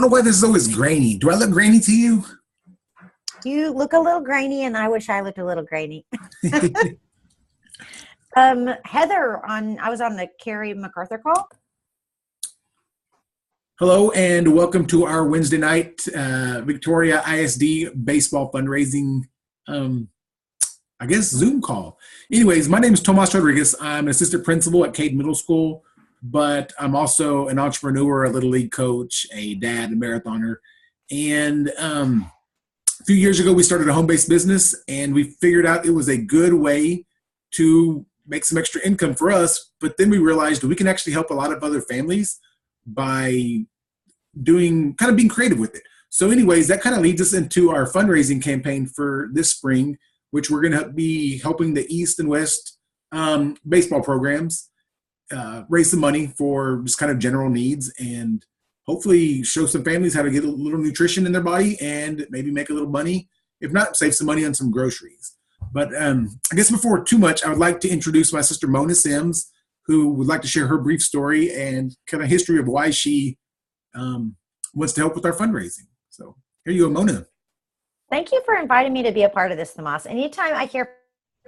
know why this is always grainy. Do I look grainy to you? You look a little grainy, and I wish I looked a little grainy. Heather, I was on the Carrie MacArthur call. Hello, and welcome to our Wednesday night Victoria ISD baseball fundraising, Zoom call. Anyways, my name is Tomas Rodriguez. I'm an assistant principal at Cade Middle School, but I'm also an entrepreneur, a Little League coach, a dad, a marathoner. And a few years ago, we started a home-based business, and we figured out it was a good way to make some extra income for us. But then we realized we can actually help a lot of other families by being creative with it. So anyways, that kind of leads us into our fundraising campaign for this spring, which we're going to be helping the East and West baseball programs raise some money for just kind of general needs and hopefully show some families how to get a little nutrition in their body and maybe make a little money. If not, save some money on some groceries. But I guess before too much, I would like to introduce my sister Mona Sims, who would like to share her brief story and kind of history of why she wants to help with our fundraising. So here you go, Mona. Thank you for inviting me to be a part of this, Tomas. Anytime I hear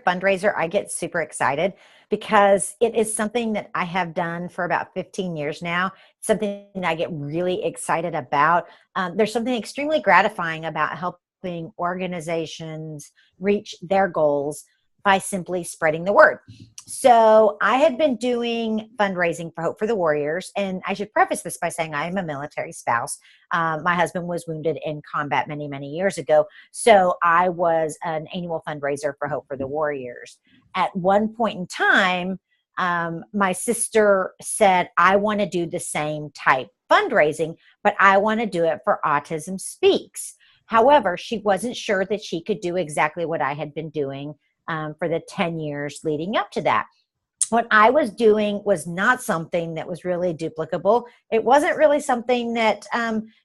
fundraiser, I get super excited because it is something that I have done for about 15 years now. It's something that I get really excited about. There's something extremely gratifying about helping organizations reach their goals by simply spreading the word. So I had been doing fundraising for Hope for the Warriors, and I should preface this by saying I am a military spouse. My husband was wounded in combat many, many years ago, so I was an annual fundraiser for Hope for the Warriors. At one point in time, my sister said, I want to do the same type fundraising, but I want to do it for Autism Speaks. However, she wasn't sure that she could do exactly what I had been doing for the 10 years leading up to that. What I was doing was not something that was really duplicable. It wasn't really something that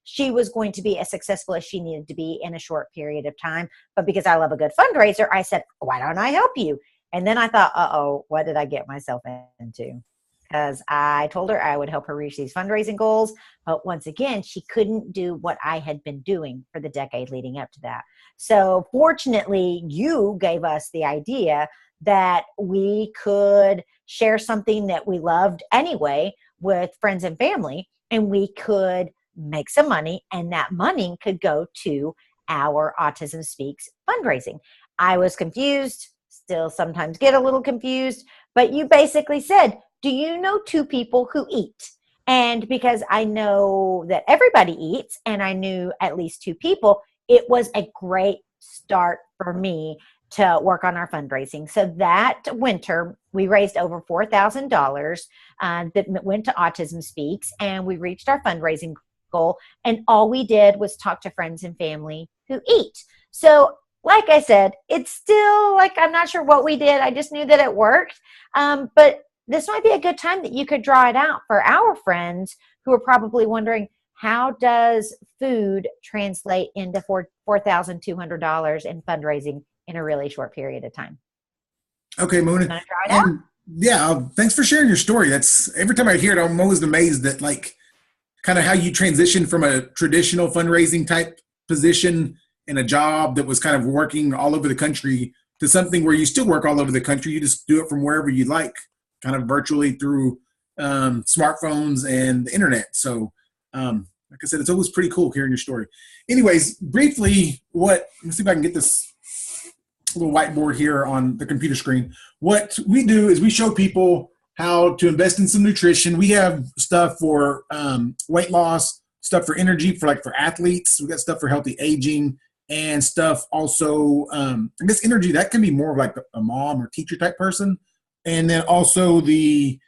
she was going to be as successful as she needed to be in a short period of time. But because I love a good fundraiser, I said, why don't I help you? And then I thought, what did I get myself into? Because I told her I would help her reach these fundraising goals. But once again, she couldn't do what I had been doing for the decade leading up to that. So fortunately, you gave us the idea that we could share something that we loved anyway with friends and family, and we could make some money, and that money could go to our Autism Speaks fundraising. I was confused, still sometimes get a little confused, but you basically said, do you know two people who eat? And because I know that everybody eats, and I knew at least two people, it was a great start for me to work on our fundraising. So that winter, we raised over $4,000 that went to Autism Speaks, and we reached our fundraising goal. And all we did was talk to friends and family who eat. So like I said, it's still like, I'm not sure what we did. I just knew that it worked. But this might be a good time that you could draw it out for our friends who are probably wondering, how does food translate into $4,200 in fundraising in a really short period of time? Okay, Mona. Yeah, thanks for sharing your story. That's every time I hear it, I'm always amazed that kind of how you transitioned from a traditional fundraising type position in a job that was kind of working all over the country to something where you still work all over the country. You just do it from wherever you like, kind of virtually through smartphones and the internet. So, like I said, it's always pretty cool hearing your story. Anyways, briefly, let me see if I can get this little whiteboard here on the computer screen. What we do is we show people how to invest in some nutrition. We have stuff for weight loss, stuff for energy for athletes. We got stuff for healthy aging, and stuff also, I guess energy, that can be more of like a mom or teacher type person. And then also the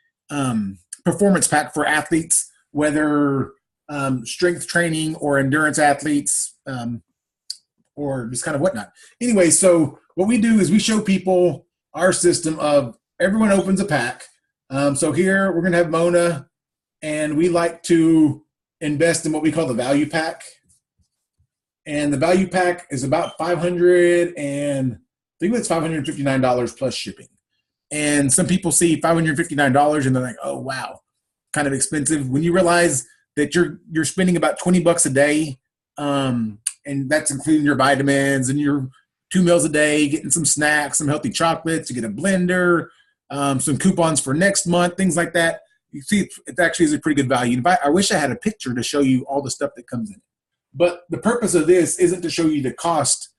performance pack for athletes, whether strength training or endurance athletes, or just kind of whatnot. Anyway, so what we do is we show people our system of everyone opens a pack. So here we're going to have Mona, and we like to invest in what we call the value pack. And the value pack is about $559 plus shipping. And some people see $559 and they're like, oh, wow, kind of expensive. When you realize that you're spending about $20 a day, and that's including your vitamins and your 2 meals a day, getting some snacks, some healthy chocolates, you get a blender, some coupons for next month, things like that. You see, it actually is a pretty good value. I wish I had a picture to show you all the stuff that comes in it. But the purpose of this isn't to show you the cost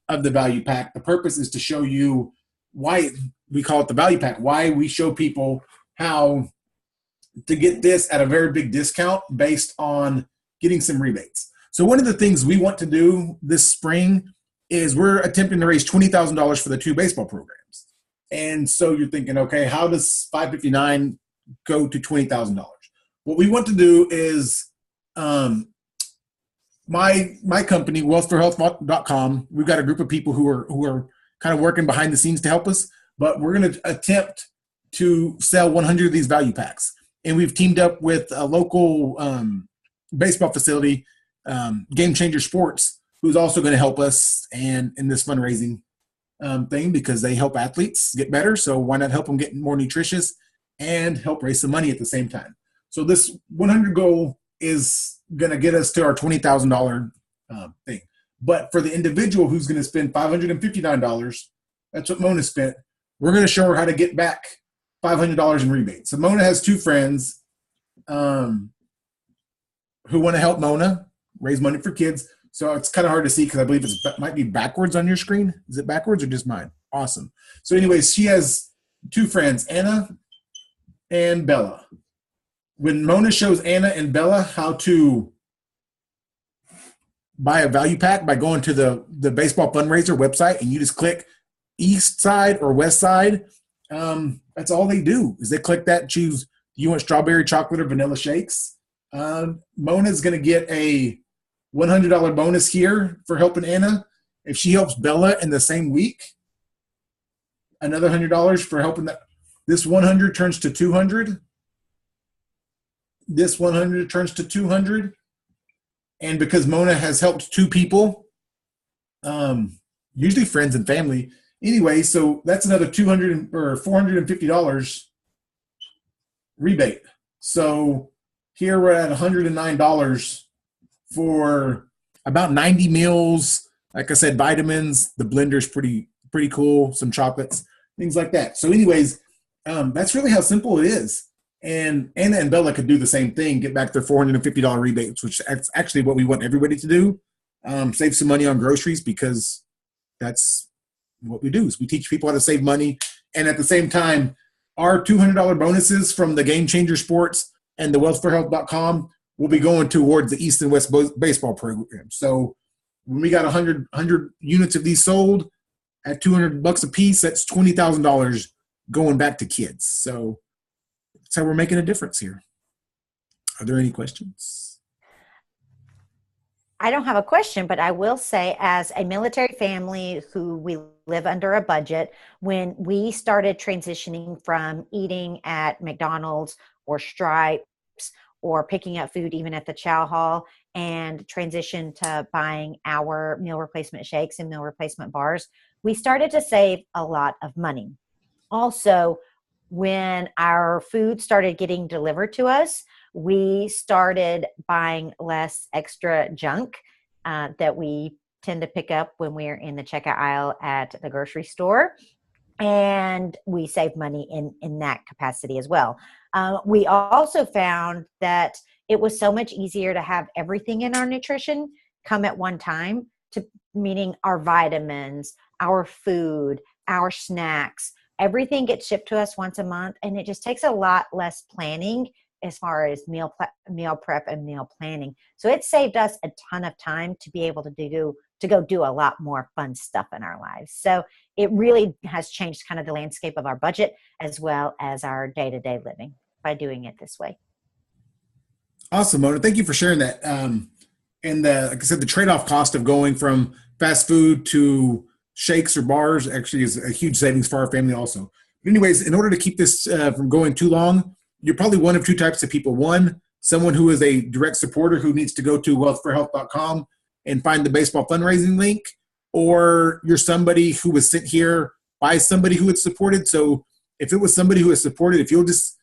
of the value pack. The purpose is to show you why we call it the value pack, why we show people how to get this at a very big discount based on getting some rebates. So one of the things we want to do this spring is we're attempting to raise $20,000 for the 2 baseball programs. And so you're thinking, okay, how does $559 go to $20,000? What we want to do is my company, wealthforhealth.com, we've got a group of people who are kind of working behind the scenes to help us, but we're going to attempt to sell 100 of these value packs. And we've teamed up with a local baseball facility, Game Changer Sports, who's also going to help us in this fundraising thing, because they help athletes get better. So why not help them get more nutritious and help raise some money at the same time? So this 100 goal is going to get us to our $20,000 thing. But for the individual who's going to spend $559, that's what Mona spent, we're going to show her how to get back $500 in rebates. So Mona has 2 friends who want to help Mona raise money for kids. So it's kind of hard to see because I believe it might be backwards on your screen. Is it backwards or just mine? Awesome. So anyways, she has 2 friends, Anna and Bella. When Mona shows Anna and Bella how to buy a value pack by going to the baseball fundraiser website, and you just click east side or west side, that's all they do is they click that, choose, do you want strawberry, chocolate, or vanilla shakes? Mona's going to get a $100 bonus here for helping Anna. If she helps Bella in the same week, another $100 for helping that. This 100 turns to 200. This 100 turns to 200. And because Mona has helped 2 people, usually friends and family. Anyway, so that's another $200 or $450 rebate. So here we're at $109 for about 90 meals. Like I said, vitamins, the blender's pretty cool, some chocolates, things like that. So anyways, that's really how simple it is. And Anna and Bella could do the same thing, get back their $450 rebates, which is actually what we want everybody to do. Save some money on groceries, because that's what we do, is we teach people how to save money. And at the same time, our $200 bonuses from the Game Changer Sports and the wealthforhealth.com will be going towards the East and West baseball program. So when we got 100 units of these sold at $200 a piece, that's $20,000 going back to kids. So that's how we're making a difference here. Are there any questions? I don't have a question, but I will say, as a military family who we live under a budget, when we started transitioning from eating at McDonald's or Stripes or picking up food even at the chow hall, and transition to buying our meal replacement shakes and meal replacement bars, we started to save a lot of money. Also, when our food started getting delivered to us, we started buying less extra junk that we tend to pick up when we're in the checkout aisle at the grocery store. And we save money in that capacity as well. We also found that it was so much easier to have everything in our nutrition come at one time, meaning our vitamins, our food, our snacks. Everything gets shipped to us once a month, and it just takes a lot less planning as far as meal prep and meal planning. So it saved us a ton of time to be able to go do a lot more fun stuff in our lives. So it really has changed kind of the landscape of our budget as well as our day-to-day living by doing it this way. Awesome, Mona. Thank you for sharing that. And like I said, the trade-off cost of going from fast food to shakes or bars actually is a huge savings for our family also. But anyways, in order to keep this from going too long, you're probably one of 2 types of people. One, someone who is a direct supporter who needs to go to wealthforhealth.com and find the baseball fundraising link, or you're somebody who was sent here by somebody who had supported. So if it was somebody who has supported, if you'll just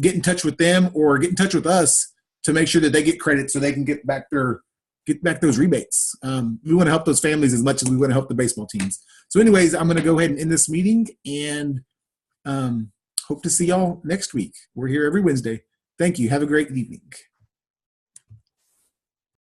get in touch with them or get in touch with us, to make sure that they get credit so they can get back those rebates. We want to help those families as much as we want to help the baseball teams. So anyways, I'm going to go ahead and end this meeting, and hope to see y'all next week. We're here every Wednesday. Thank you. Have a great evening.